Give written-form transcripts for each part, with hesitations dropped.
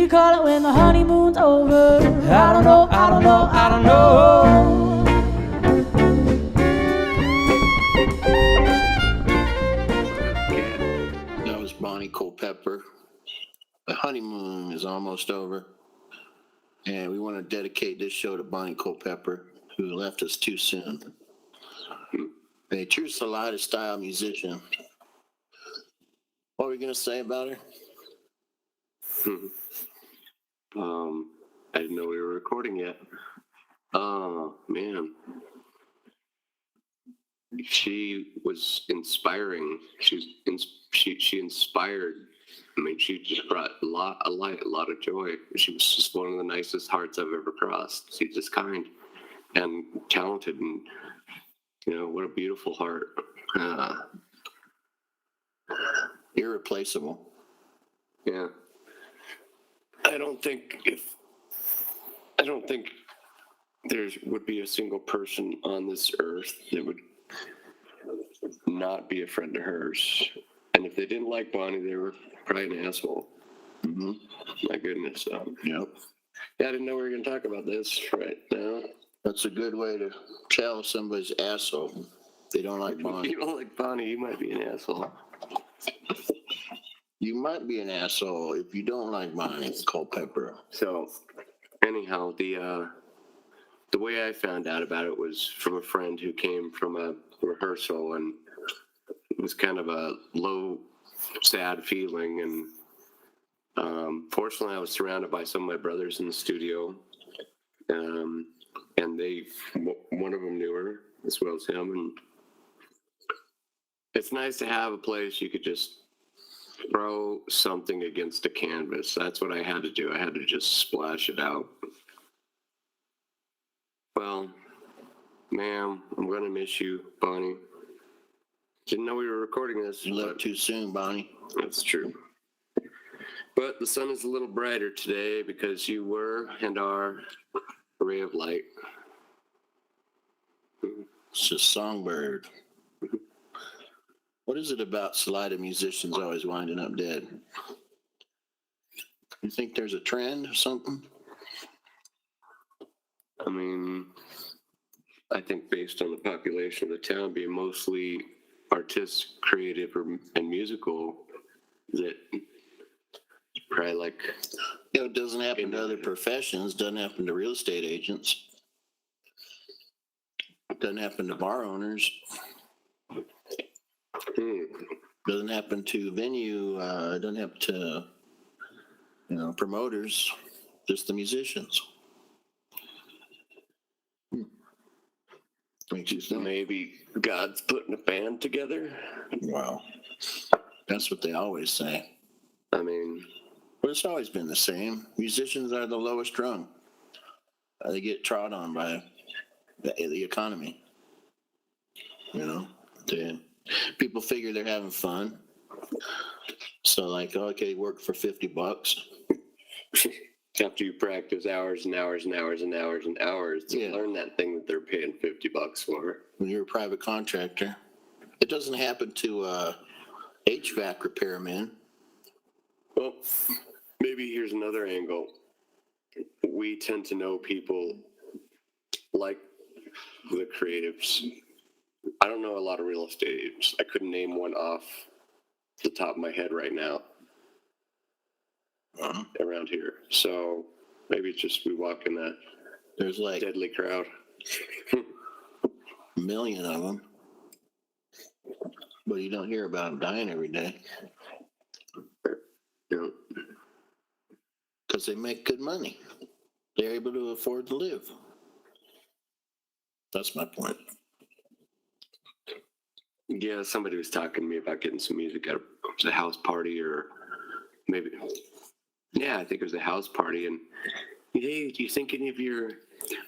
you call it when the honeymoon's over? I don't know, I don't know, I don't know. That was Bonnie Culpepper. The honeymoon is almost over. And we want to dedicate this show to Bonnie Culpepper, who left us too soon. A true Salida Style musician. What were we going to say about her? I didn't know we were recording yet. Oh, man. She was inspiring. She inspired. I mean, she just brought a lot of joy. She was just one of the nicest hearts I've ever crossed. She's just kind and talented, and what a beautiful heart. Irreplaceable. Yeah. I don't think there would be a single person on this earth that would not be a friend of hers. And if they didn't like Bonnie, they were probably an asshole. Mm-hmm. My goodness. Yep. Yeah, I didn't know we were going to talk about this right now. That's a good way to tell somebody's asshole. They don't like Bonnie. If you don't like Bonnie, you might be an asshole. You might be an asshole if you don't like Bonnie Culpepper. So, anyhow, the way I found out about it was from a friend who came from a rehearsal, and it was kind of a low, sad feeling. And fortunately, I was surrounded by some of my brothers in the studio, and one of them knew her as well as him. And it's nice to have a place you could just throw something against a canvas. That's what I had to do. I had to just splash it out. Well, ma'am, I'm going to miss you, Bonnie. Didn't know we were recording this. You left too soon, Bonnie. That's true. But the sun is a little brighter today because you were and are a ray of light. It's a songbird. What is it about Salida musicians always winding up dead? You think there's a trend or something? I mean, I think based on the population of the town being mostly artists, creative, and musical, that probably like... It doesn't happen to other professions. Doesn't happen to real estate agents. Doesn't happen to bar owners. Doesn't happen to venue. Doesn't happen to promoters. Just the musicians. Makes you think. Maybe God's putting a band together. Wow, that's what they always say. I mean, but it's always been the same. Musicians are the lowest rung. They get trod on by the economy. People figure they're having fun. So like, okay, work for $50. After you practice hours and hours and hours and hours and hours to learn that thing that they're paying $50 for. When you're a private contractor, it doesn't happen to HVAC repairmen. Well, maybe here's another angle. We tend to know people like the creatives. I don't know a lot of real estate agents. I couldn't name one off the top of my head right now around here. So maybe it's just we walk in that There's like deadly crowd. a million of them. But you don't hear about them dying every day. Yeah. Because they make good money. They're able to afford to live. That's my point. Yeah, somebody was talking to me about getting some music at a house party, or maybe, yeah, I think it was a house party. And hey, do you think any of your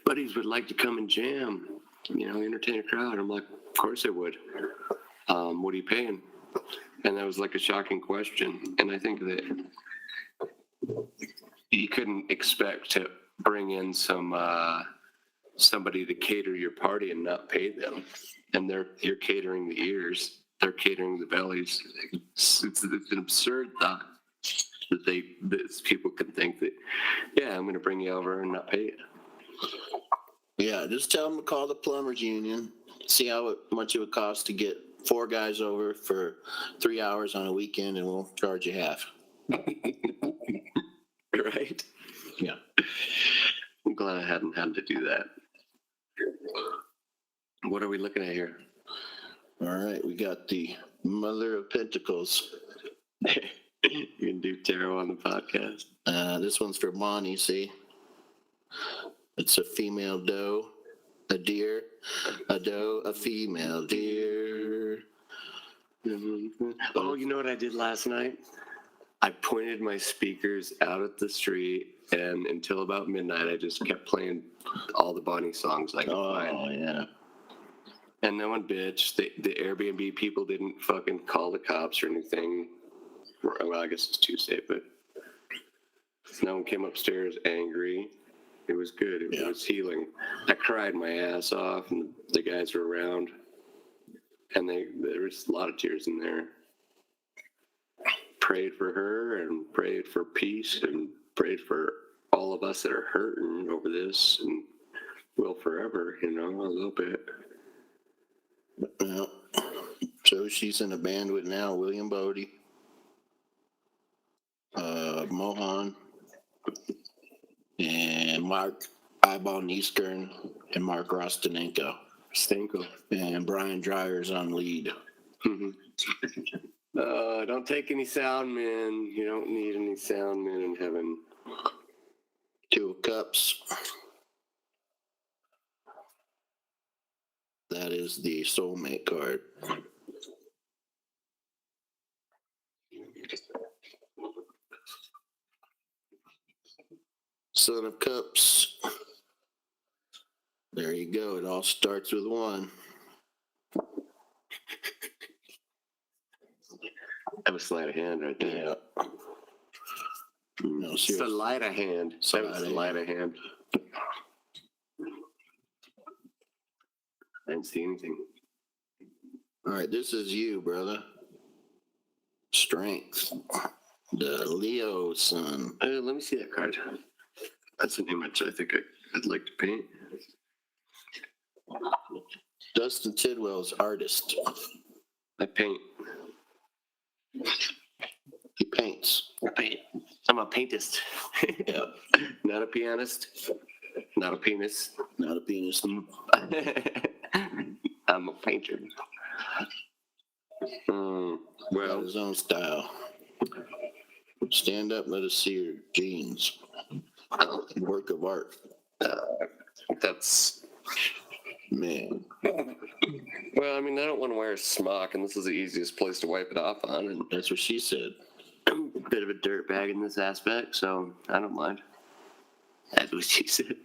buddies would like to come and jam? Entertain a crowd. I'm like, of course I would. What are you paying? And that was like a shocking question. And I think that you couldn't expect to bring in somebody to cater your party and not pay them. And you're catering the ears, they're catering the bellies. It's an absurd thought. that people can think that, yeah, I'm going to bring you over and not pay you. Yeah, just tell them to call the plumbers union, see how much it would cost to get 4 guys over for 3 hours on a weekend, and we'll charge you half. Right? Yeah. I'm glad I hadn't had to do that. What are we looking at here? All right, we got the Mother of Pentacles. You can do tarot on the podcast. This one's for Bonnie, see? It's a female doe, a deer, a doe, a female deer. Oh, you know what I did last night? I pointed my speakers out at the street, and until about midnight, I just kept playing all the Bonnie songs I could find. Oh, yeah. And no one bitched. The Airbnb people didn't fucking call the cops or anything. Well, I guess it's Tuesday, but no one came upstairs angry. It was good. It was healing. I cried my ass off, and the guys were around, and there was a lot of tears in there. Prayed for her and prayed for peace and prayed for all of us that are hurting over this and will forever, a little bit. Well, so she's in a band with now William Bodie, Mohan, and Mark Eyeball Nieskern, and Mark Rostanenko. And Brian Dryer's on lead. Don't take any sound men. You don't need any sound men in heaven. 2 of Cups. That is the soulmate card. Son of Cups. There you go. It all starts with 1. That was sleight of hand right there. Yeah. No, seriously. Sleight of hand. That was sleight of hand. I didn't see anything. All right, this is you, brother. Strength. The Leo sun. Let me see that card. That's an image I think I'd like to paint. Dustin Tidwell's artist. I paint. He paints. I paint. I'm a paintist. Yeah. Not a pianist. Not a penis. Not a penis. I'm a painter. Got his own style. Stand up, let us see your jeans. Work of art. That's... Man. Well, I mean, I don't want to wear a smock, and this is the easiest place to wipe it off on. And That's what she said. I'm a bit of a dirtbag in this aspect, so I don't mind. That's what she said.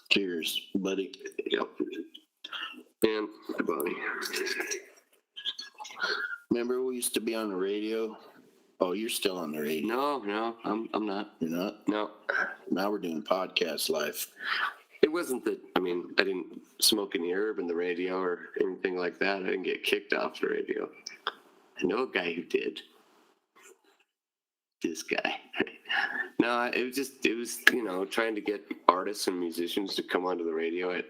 Cheers, buddy. Yep. And my body. Remember we used to be on the radio? Oh, you're still on the radio. No, I'm not. You're not? No. Now we're doing podcast live. It wasn't that, I didn't smoke any herb in the radio or anything like that. I didn't get kicked off the radio. I know a guy who did. This guy. No, it was, trying to get artists and musicians to come onto the radio at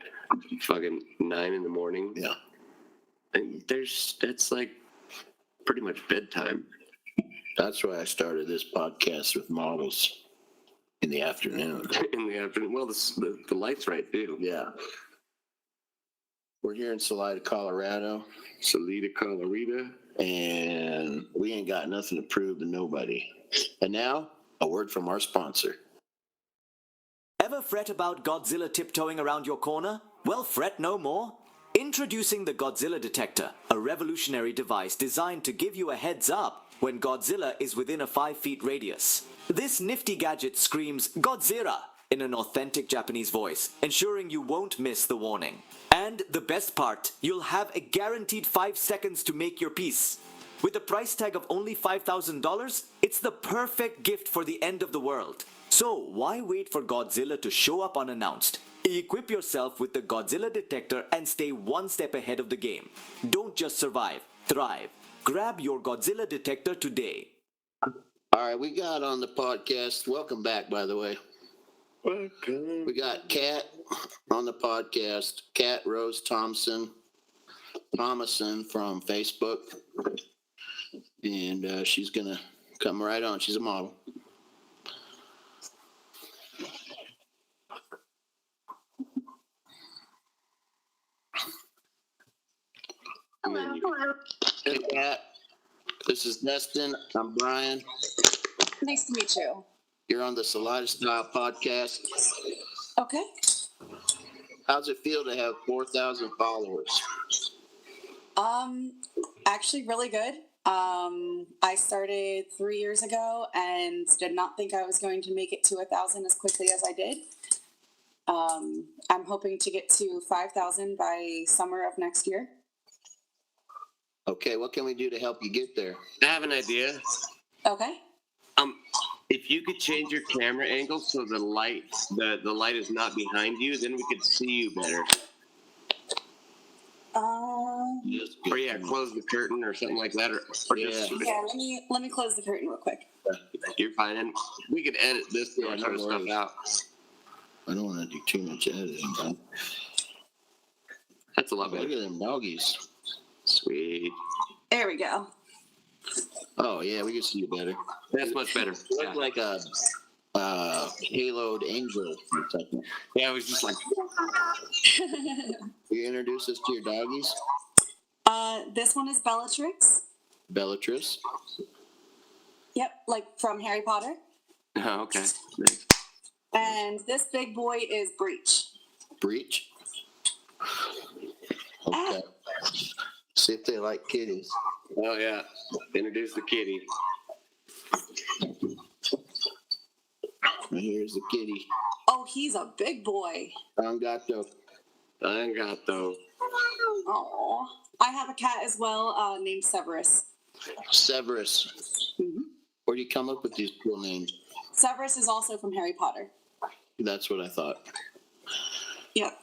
fucking 9 in the morning. Yeah. And that's like pretty much bedtime. That's why I started this podcast with models in the afternoon. In the afternoon. Well, the light's right, too. Yeah. We're here in Salida, Colorado. Salida, Colorado. And we ain't got nothing to prove to nobody. And now, a word from our sponsor. Ever fret about Godzilla tiptoeing around your corner? Well, fret no more. Introducing the Godzilla Detector, a revolutionary device designed to give you a heads up when Godzilla is within a 5-foot radius. This nifty gadget screams Godzilla in an authentic Japanese voice, ensuring you won't miss the warning. And the best part, you'll have a guaranteed 5 seconds to make your peace. With a price tag of only $5,000, it's the perfect gift for the end of the world. So why wait for Godzilla to show up unannounced? Equip yourself with the Godzilla Detector and stay one step ahead of the game. Don't just survive, thrive. Grab your Godzilla Detector today. All right, we got on the podcast. Welcome back, by the way. Welcome. We got Kat on the podcast. Kat Rose Thomason from Facebook, and she's gonna come right on. She's a model. Hello. Hey, Kat. This is Destin. I'm Brian. Nice to meet you. You're on the Salida Style podcast. Okay. How's it feel to have 4,000 followers? Actually really good. I started 3 years ago and did not think I was going to make it to 1,000 as quickly as I did. I'm hoping to get to 5,000 by summer of next year. Okay, what can we do to help you get there? I have an idea. Okay. If you could change your camera angle so the light is not behind you, then we could see you better. Or yeah, close the curtain or something like that. Or just, Yeah. Let me close the curtain real quick. you're fine. And we could edit this Yeah, sort of no stuff worries. out. I don't want to do too much editing. Huh? That's a lot Look better. at them doggies. Sweet. There we go. Oh yeah, we can see you better. That's much better. You look like a haloed angel for a second. Yeah, it was just like, You introduce us to your doggies, This one is Bellatrix. Bellatrix. Yep, like from Harry Potter. oh, okay. Nice. And this big boy is Breach. Breach. Okay. See if they like kitties. Oh yeah. Introduce the kitty. And here's the kitty. Oh, he's a big boy. Angato. Angato. Oh, I have a cat as well, named Severus. Severus. Mhm. Where do you come up with these cool names? Severus is also from Harry Potter. That's what I thought. Yep.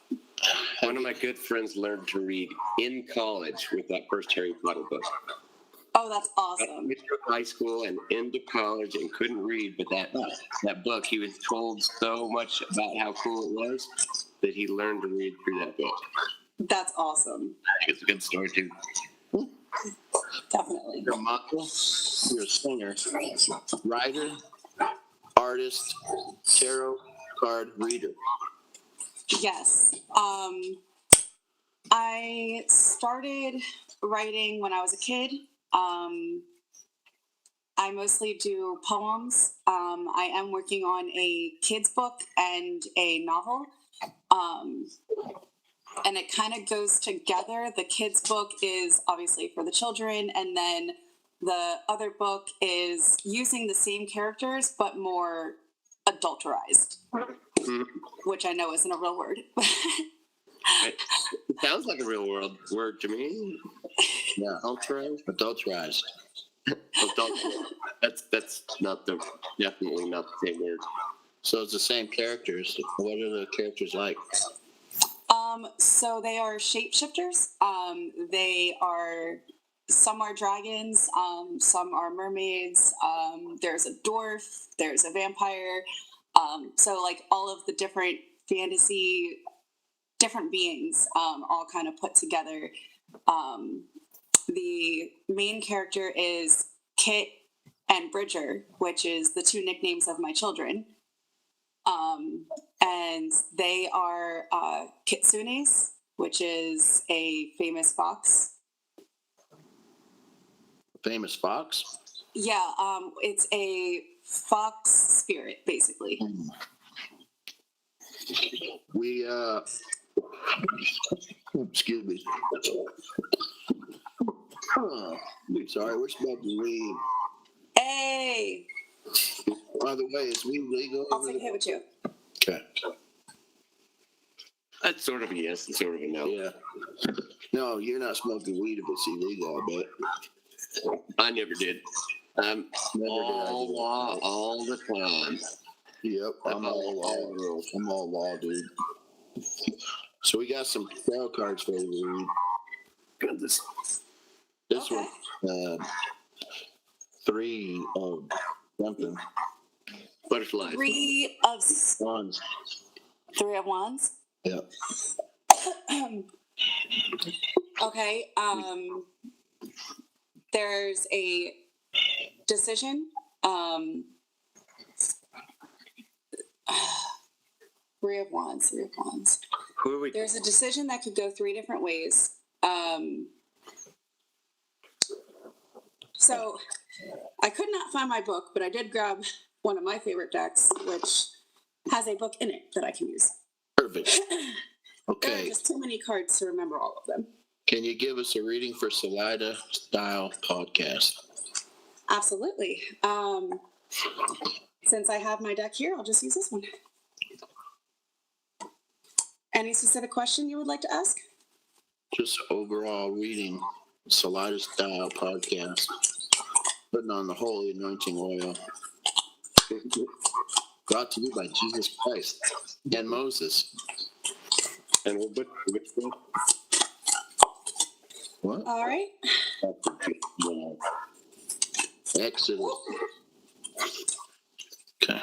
One of my good friends learned to read in college with that first Harry Potter book. Oh, that's awesome. Went through high school and into college and couldn't read, but that book, he was told so much about how cool it was that he learned to read through that book. That's awesome. I think it's a good story too. Definitely. You're a model, you're a singer, writer, artist, tarot card reader. Yes. I started writing when I was a kid. I mostly do poems. I am working on a kid's book and a novel. And it kind of goes together. The kids' book is obviously for the children, and then the other book is using the same characters but more adulterized, which I know isn't a real word. It sounds like a real world word to me. Yeah. Adulterized. That's definitely not the same word. So it's the same characters. What are the characters like? So they are shapeshifters. Some are dragons, some are mermaids. There's a dwarf, there's a vampire. So like all of the different fantasy, different beings, all kind of put together. The main character is Kit and Bridger, which is the two nicknames of my children. And they are kitsunes, which is a famous fox. Famous fox? Yeah, it's a fox spirit, basically. We, excuse me. Sorry, we're smoking weed. Hey! By the way, is weed legal? I'll take a hit with you. Okay. That's sort of a yes and sort of a no. Yeah. No, you're not smoking weed if it's illegal, I bet. I never did. Never did I All do law, that. all the time. Yep, I'm all law. I'm all law, dude. So we got some tarot cards for you to read. Goodness. This Okay. one, 3 of Something. Butterflies. Three of Wands. Wands. Yeah. Okay. There's a decision. Three of Wands. Who are we? There's a decision that could go three different ways. So I could not find my book, but I did grab one of my favorite decks, which has a book in it that I can use. Perfect. There are Okay. just too many cards to remember all of them. Can you give us a reading for Salida Style podcast? Absolutely. Since I have my deck here, I'll just use this one. Any specific question you would like to ask? Just overall reading Salida Style podcast. Putting on the holy anointing oil. Brought to you by Jesus Christ and Moses. And which one? What? All right. Exodus. Okay.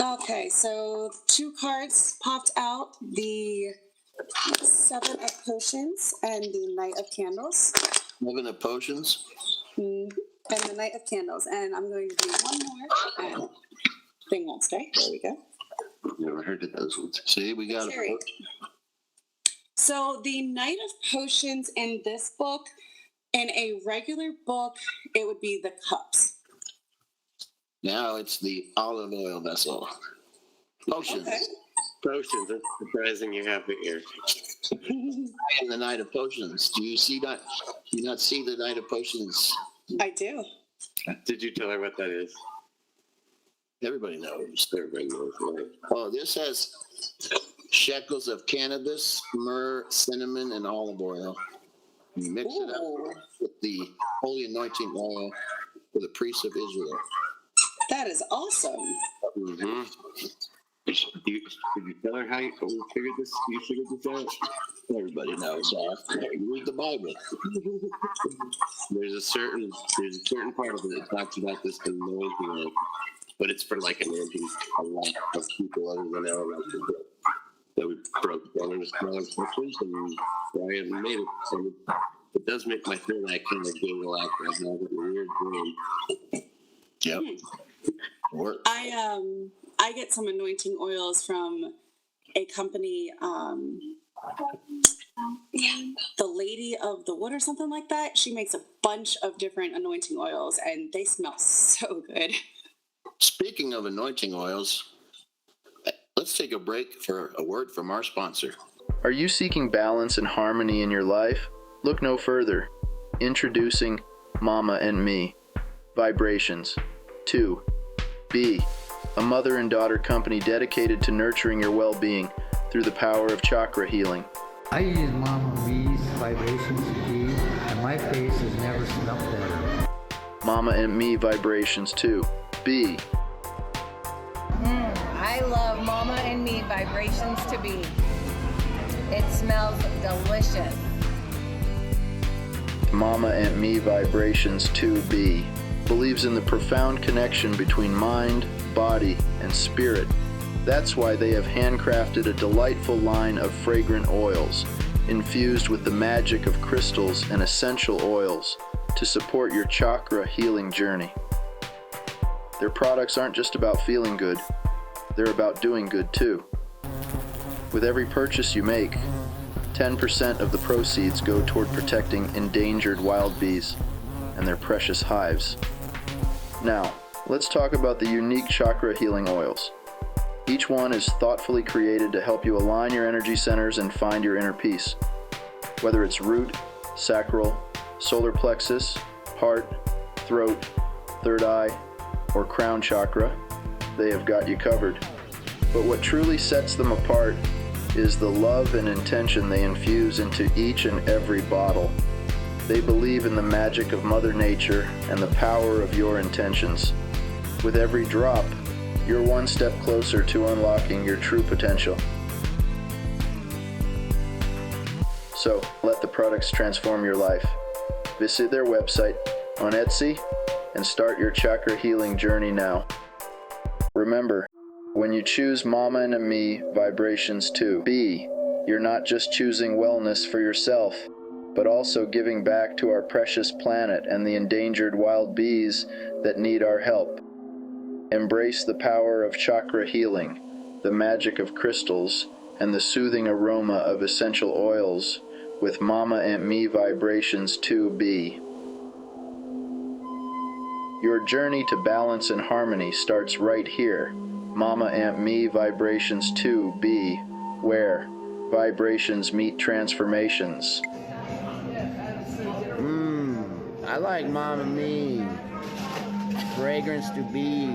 Okay, so two cards popped out, the Seven of Potions and the Knight of Candles. Seven of Potions. And the Knight of Candles. And I'm going to do one more, and thing won't stay. There we go. Never heard of those ones. See, we got Cherry. it. So the Knight of Potions in this book, in a regular book, it would be the Cups. Now it's the olive oil vessel. Potions. Okay. Potions. That's surprising you have it here. I am the Knight of Potions. Do you see that? Do you not see the Knight of Potions? I do. Did you tell her what that is? Everybody knows. Everybody knows, right? Oh, this has shekels of cannabis, myrrh, cinnamon, and olive oil. You mix it up Ooh, with the holy anointing oil for the priests of Israel. that is awesome. Mm-hmm. Did you tell her how you figured this? You figured this out? Everybody knows that. You read the Bible. There's a certain part of it that talks about this anointing oil, but it's for like anointing a lot of people other than our relative. So we broke it down into smaller portions, and I haven't made it. So it does make my third eye kind of giggle after I have a weird dream. Yep. Work. I get some anointing oils from a company, the Lady of the Wood or something like that. She makes a bunch of different anointing oils, and they smell so good. Speaking of anointing oils, let's take a break for a word from our sponsor. Are you seeking balance and harmony in your life? Look no further. Introducing Mama and Me. Vibrations. 2B. A mother and daughter company dedicated to nurturing your well-being through the power of chakra healing. I use Mama V's Vibrations Tea, and my face has never smelled better. Mama and Me Vibrations 2B. I love Mama and Me Vibrations to Be. It smells delicious. Mama and Me Vibrations 2B believes in the profound connection between mind, body, and spirit. That's why they have handcrafted a delightful line of fragrant oils, infused with the magic of crystals and essential oils to support your chakra healing journey. Their products aren't just about feeling good, they're about doing good too. With every purchase you make, 10% of the proceeds go toward protecting endangered wild bees and their precious hives. Now, let's talk about the unique chakra healing oils. Each one is thoughtfully created to help you align your energy centers and find your inner peace. Whether it's root, sacral, solar plexus, heart, throat, third eye, or crown chakra, they have got you covered. But what truly sets them apart is the love and intention they infuse into each and every bottle. They believe in the magic of Mother Nature and the power of your intentions. With every drop, you're one step closer to unlocking your true potential. So, let the products transform your life. Visit their website on Etsy and start your chakra healing journey now. Remember, when you choose Mama and Me Vibrations 2B, you're not just choosing wellness for yourself, but also giving back to our precious planet and the endangered wild bees that need our help. Embrace the power of chakra healing, the magic of crystals, and the soothing aroma of essential oils with Mama and Me Vibrations 2B. Your journey to balance and harmony starts right here, Mama and Me Vibrations 2B, where vibrations meet transformations. I like Mama Me. Fragrance to be.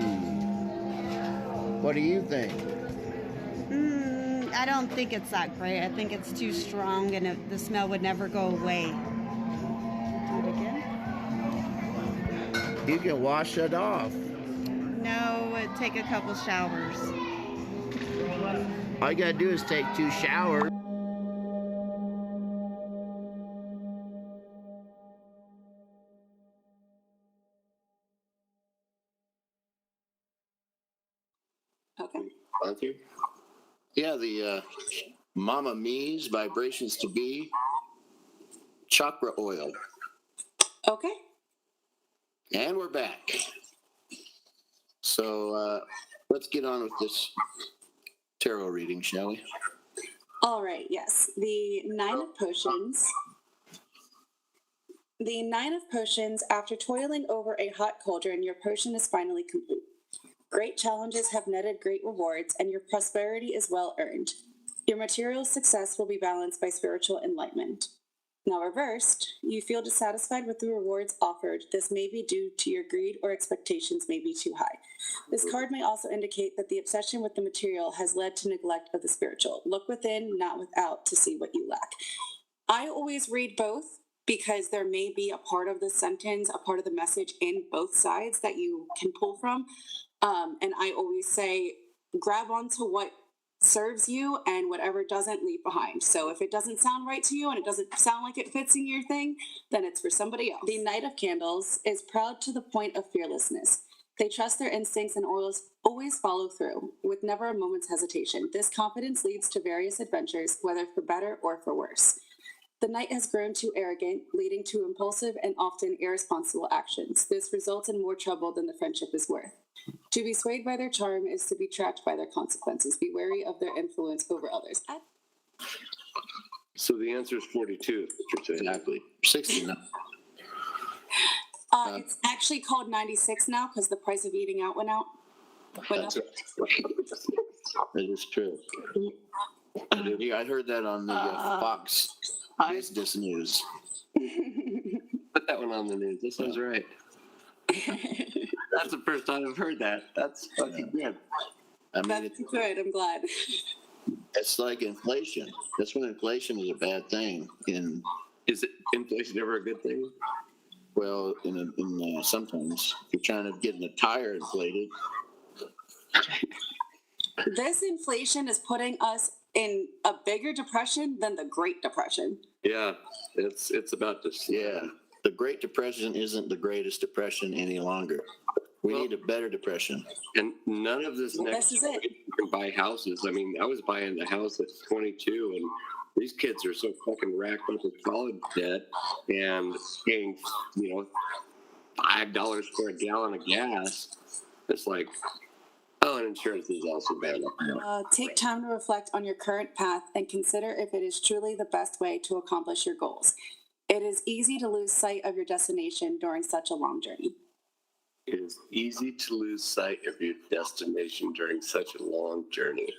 What do you think? I don't think it's that great. I think it's too strong and the smell would never go away. Do it again? You can wash it off. No, it'd take a couple showers. All you gotta do is take 2 showers. Okay. Matthew? Yeah, the Mama Me's Vibrations to Be chakra oil. Okay. And we're back. So let's get on with this tarot reading, shall we? All right, yes. The Nine of Potions. The Nine of Potions, after toiling over a hot cauldron, your potion is finally complete. Great challenges have netted great rewards, and your prosperity is well earned. Your material success will be balanced by spiritual enlightenment. Now reversed, you feel dissatisfied with the rewards offered. This may be due to your greed or expectations may be too high. This card may also indicate that the obsession with the material has led to neglect of the spiritual. Look within, not without, to see what you lack. I always read both because there may be a part of the sentence, a part of the message in both sides that you can pull from. And I always say, grab onto what serves you and whatever doesn't, leave behind. So if it doesn't sound right to you and it doesn't sound like it fits in your thing, then it's for somebody else. The Knight of Candles is proud to the point of fearlessness. They trust their instincts and always follow through, with never a moment's hesitation. This confidence leads to various adventures, whether for better or for worse. The Knight has grown too arrogant, leading to impulsive and often irresponsible actions. This results in more trouble than the friendship is worth. To be swayed by their charm is to be trapped by their consequences. Be wary of their influence over others. So the answer is 42. Exactly. 60 now. It's actually called 96 now because the price of eating out went out. That is true. Yeah, I heard that on the Fox Business News. Put that one on the news. This one's right. That's the first time I've heard that. That's fucking good. I mean, That's good. I'm glad. it's like inflation. That's when inflation is a bad thing. Is inflation ever a good thing? Well, sometimes if you're trying to get a tire inflated. This inflation is putting us in a bigger depression than the Great Depression. Yeah, it's about to. Yeah, the Great Depression isn't the greatest depression any longer. We need a better depression. And none of this Well, next this is it. you can buy houses. I mean, I was buying the house at 22, and these kids are so fucking racked up with college debt and paying, $5 for a gallon of gas. It's like, oh, and insurance is also bad. Take time to reflect on your current path and consider if it is truly the best way to accomplish your goals. It is easy to lose sight of your destination during such a long journey. It is easy to lose sight of your destination during such a long journey.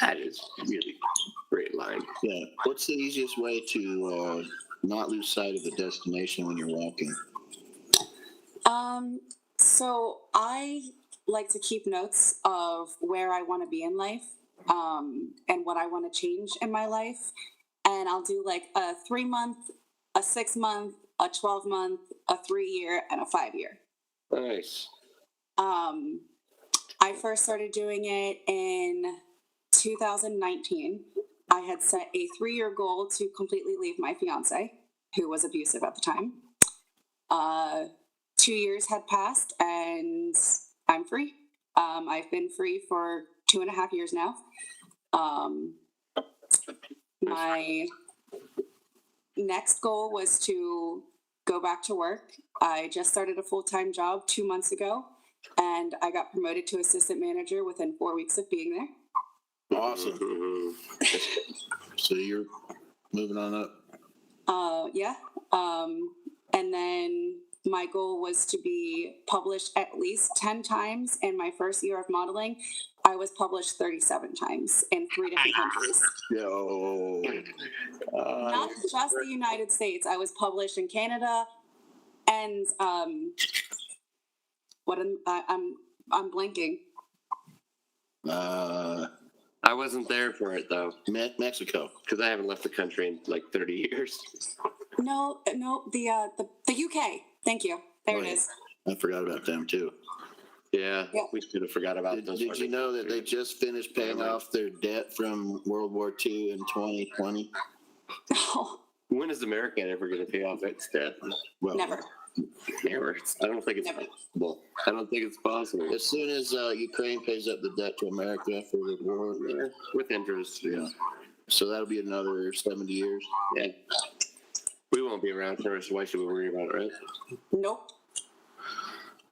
That is really a great line. Yeah. What's the easiest way to not lose sight of the destination when you're walking? So I like to keep notes of where I want to be in life, and what I want to change in my life. And I'll do like a 3-month, a 6-month, a 12-month, a 3-year, and a 5-year. Nice. I first started doing it in 2019. I had set a 3-year goal to completely leave my fiance, who was abusive at the time. 2 years had passed and I'm free. I've been free for 2.5 years now. My next goal was to go back to work. I just started a full-time job 2 months ago, and I got promoted to assistant manager within 4 weeks of being there. Awesome. So you're moving on up. Yeah. And then my goal was to be published at least 10 times. In my first year of modeling, I was published 37 times in 3 different countries. Yo. Not just the United States. I was published in Canada and I'm blanking. I wasn't there for it though, Mexico. because I haven't left the country in like 30 years. No, the UK. Thank you. There it is. I forgot about them too. Yeah, Yeah. we should have forgot about those. Did you know that they just finished paying off their debt from World War II in 2020? Oh, When is America ever going to pay off its debt? Well, never. Never. I don't think it's Never. possible. I don't think it's possible. as soon as Ukraine pays up the debt to America for the war, Yeah, with interest. yeah. So that'll be another 70 years. Yeah. We won't be around first. Why should we worry about it, right? Nope.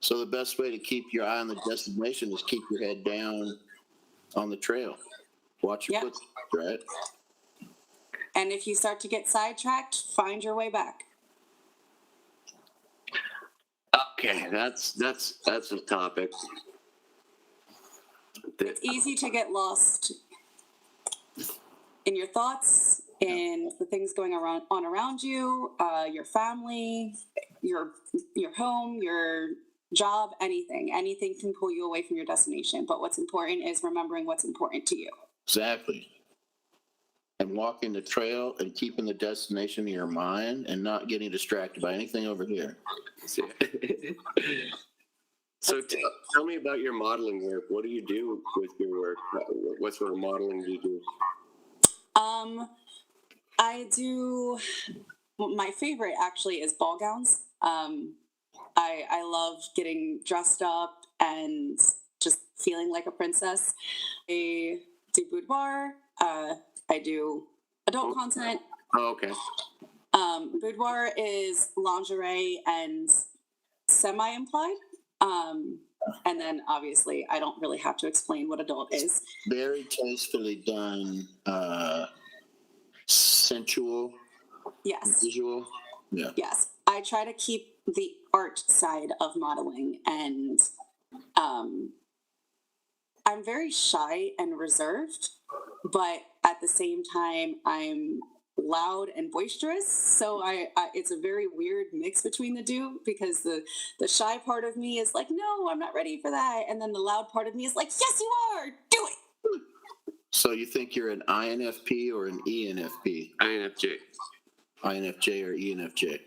So the best way to keep your eye on the destination is keep your head down on the trail. Watch your Yeah. footsteps, right? And if you start to get sidetracked, find your way back. Okay, that's a topic. It's easy to get lost in your thoughts, in the things going on around you, your family, your home, your job, anything. Anything can pull you away from your destination. But what's important is remembering what's important to you. Exactly. And walking the trail and keeping the destination in your mind and not getting distracted by anything over here. So tell me about your modeling work. What do you do with your work? What sort of modeling do you do? I do. My favorite actually is ball gowns. I love getting dressed up and just feeling like a princess. I do boudoir. I do adult content. Oh, okay. Boudoir is lingerie and semi-implied. And then obviously I don't really have to explain what adult is. Very tastefully done, sensual, Yes. visual. Yeah. Yes. I try to keep the art side of modeling, and I'm very shy and reserved, but at the same time I'm loud and boisterous, so I it's a very weird mix between the two, because the shy part of me is like, no, I'm not ready for that, and then the loud part of me is like, yes you are, do it. So you think you're an INFP or an ENFP? INFJ. INFJ or ENFJ?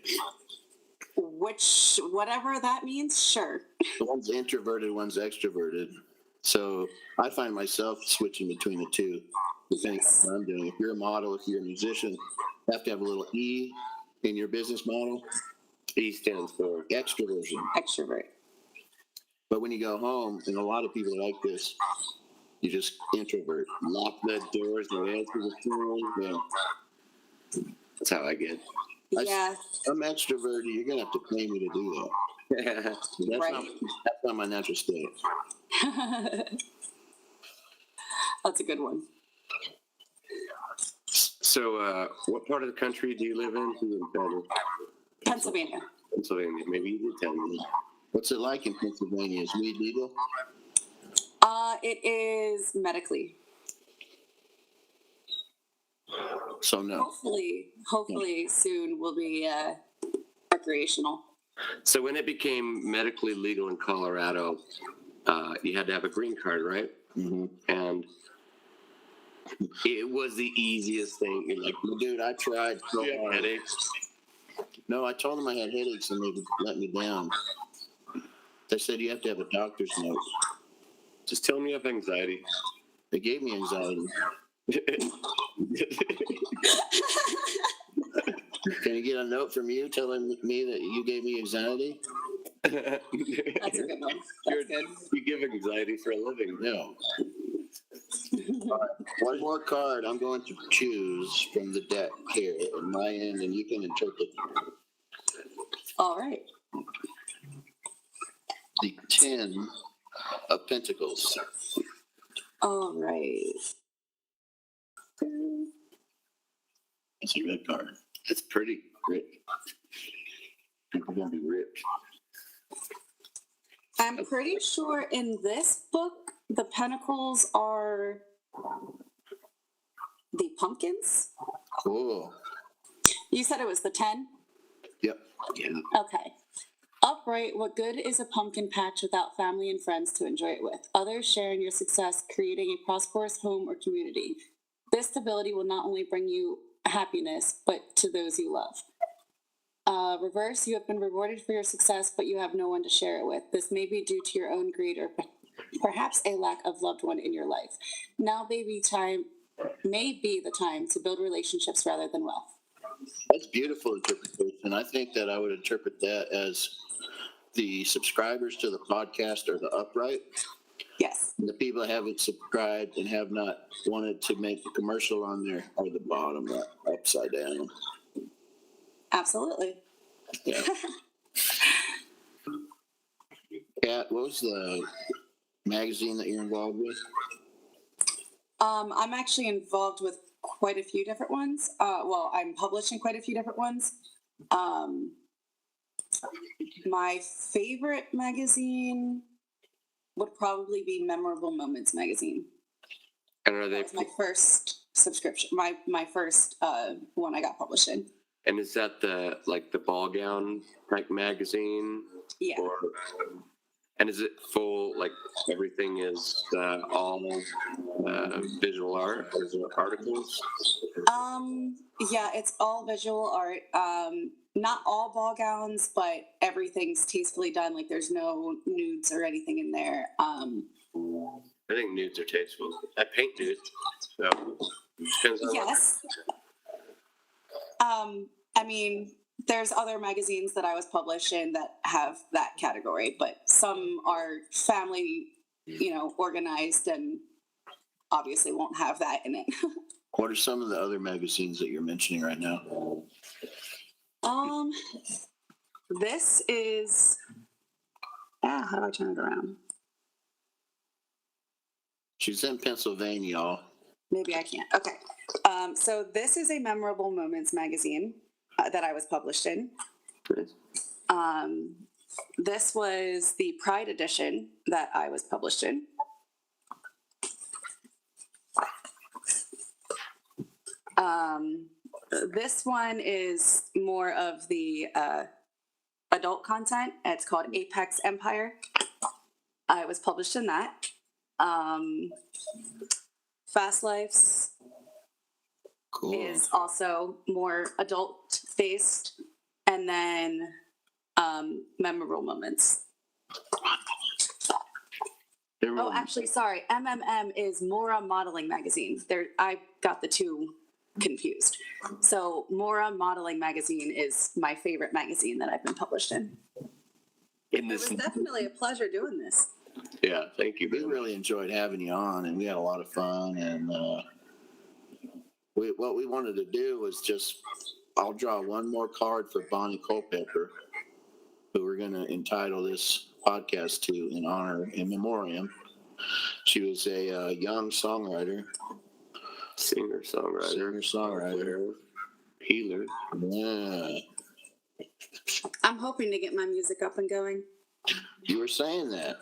Whatever that means, sure. The one's introverted, one's extroverted. So I find myself switching between the two, depending on what I'm doing. If you're a model, if you're a musician, you have to have a little E in your business model. E stands for Extroversion. Extrovert. But when you go home, and a lot of people are like this, you just introvert. lock the doors, don't answer the phone. Yeah. That's how I get. Yeah. I'm extroverted. You're going to have to pay me to do that. That's, Right. that's not my natural state. That's a good one. So, what part of the country do you live in? Pennsylvania. Pennsylvania. Maybe you did tell me. What's it like in Pennsylvania? Is weed legal? It is medically. So no. Hopefully soon will be recreational. So when it became medically legal in Colorado, you had to have a green card, right? Mm-hmm. And it was the easiest thing. You're like, Dude, I tried so you have hard. headaches. No, I told them I had headaches and they let me down. They said you have to have a doctor's note. Just tell me you have anxiety. They gave me anxiety. Can you get a note from you telling me that you gave me anxiety? That's a good one. That's good. You give anxiety for a living. No. All right, one more card I'm going to choose from the deck here on my end, and you can interpret All right. the 10 of Pentacles. All right. It's a red card. It's pretty rich. People gonna be rich. I'm pretty sure in this book, the pentacles are the pumpkins. Cool. You said it was the 10? Yep. Yeah. Okay. Upright, what good is a pumpkin patch without family and friends to enjoy it with? Others share in your success, creating a prosperous home or community. This stability will not only bring you happiness, but to those you love. Reverse, you have been rewarded for your success, but you have no one to share it with. This may be due to your own greed or perhaps a lack of loved one in your life. Now may be the time to build relationships rather than wealth. That's beautiful interpretation. I think that I would interpret that as the subscribers to the podcast are the upright. Yes. And the people that haven't subscribed and have not wanted to make a commercial on there are the bottom, upside down. Absolutely. Yeah. Kat, what was the magazine that you're involved with? I'm actually involved with quite a few different ones. Well, I'm publishing quite a few different ones. My favorite magazine would probably be Memorable Moments magazine. And are they? That's my first subscription. My first one I got published in. And is that the ball gown like magazine? Yeah. And is it full, like everything is all visual art, or is it articles? Yeah, it's all visual art. Not all ball gowns, but everything's tastefully done. Like there's no nudes or anything in there. I think nudes are tasteful. I paint nudes, so depends on Yes. I mean, there's other magazines that I was published in that have that category, but some are family, organized and obviously won't have that in it. What are some of the other magazines that you're mentioning right now? This is, how do I turn it around? She's in Pennsylvania, y'all. Maybe I can't. Okay. So this is a Memorable Moments magazine that I was published in. This was the Pride edition that I was published in. This one is more of the adult content. It's called Apex Empire. I was published in that. Fast Lives is also more adult based, and then Memorable Moments. Oh, actually, sorry. MMM is Mora Modeling Magazine. I got the two confused. So Mora Modeling Magazine is my favorite magazine that I've been published in. It was definitely a pleasure doing this. Yeah, thank you. We really enjoyed having you on, and we had a lot of fun. And what we wanted to do was I'll draw one more card for Bonnie Culpepper, who we're going to entitle this podcast to in memoriam. She was a young songwriter. Singer-songwriter. Healer. Yeah. I'm hoping to get my music up and going. You were saying that.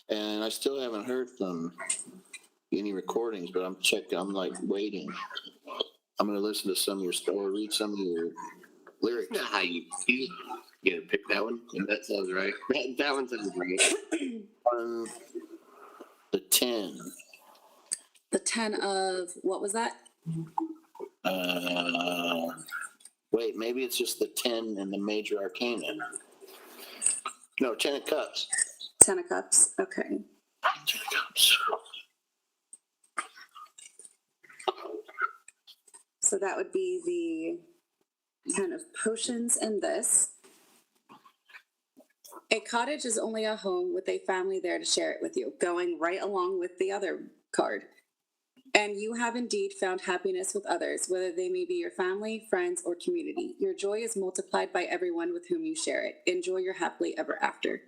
And I still haven't heard from any recordings, but I'm waiting. I'm going to listen to some of your story, read some of your lyrics. That's not how you get to pick that one. That sounds right. That one sounds right. The 10. The 10 of, what was that? Wait, maybe it's just the 10 and the major arcana. No, 10 of Cups. 10 of Cups, okay. 10 of Cups. So that would be the 10 of Potions in this. A cottage is only a home with a family there to share it with you, going right along with the other card. And you have indeed found happiness with others, whether they may be your family, friends, or community. Your joy is multiplied by everyone with whom you share it. Enjoy your happily ever after.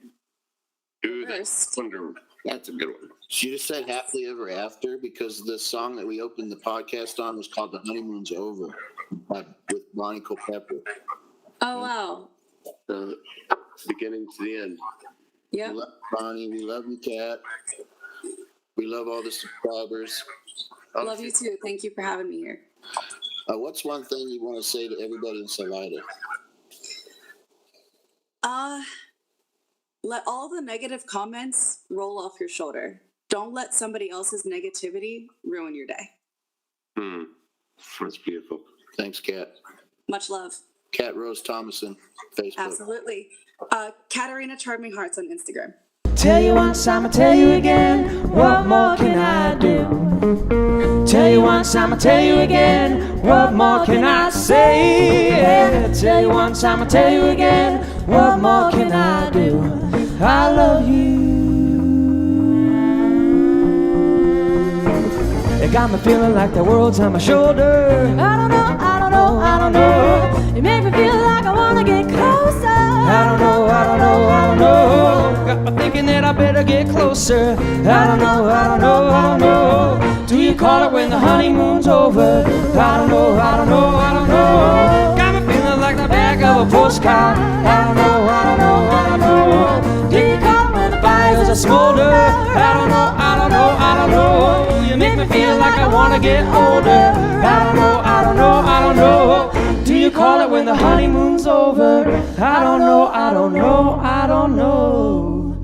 Ooh, that's wonderful. That's a good one. She just said happily ever after because the song that we opened the podcast on was called The Honeymoon's Over with Bonnie Culpepper. Oh, wow. Beginning to the end. Yep. We love Bonnie. We love you, Kat. We love all the subscribers. Love you too. Thank you for having me here. What's one thing you want to say to everybody in Salida? Let all the negative comments roll off your shoulder. Don't let somebody else's negativity ruin your day. That's beautiful. Thanks, Kat. Much love. Kat Rose Thomason, Facebook. Absolutely. Katarina Charming Hearts on Instagram. Tell you once, I'ma tell you again. What more can I do? Tell you once, I'ma tell you again. What more can I say? Yeah. Tell you once, I'ma tell you again. What more can I do? I love you. It got me feeling like the world's on my shoulder. I don't know, I don't know, I don't know. You make me feel like I wanna get closer. I don't know, I don't know, I don't know. Got me thinking that I better get closer. I don't know, I don't know, I don't know. Do you call it when the honeymoon's over? I don't know, I don't know, I don't know. Got me feeling like the back of a postcard. I don't know, I don't know, I don't know. Do you call it when the fires are smolder? I don't know, I don't know, I don't know. You make me feel like I wanna get older. I don't know, I don't know, I don't know. Do you call it when the honeymoon's over? I don't know, I don't know, I don't know.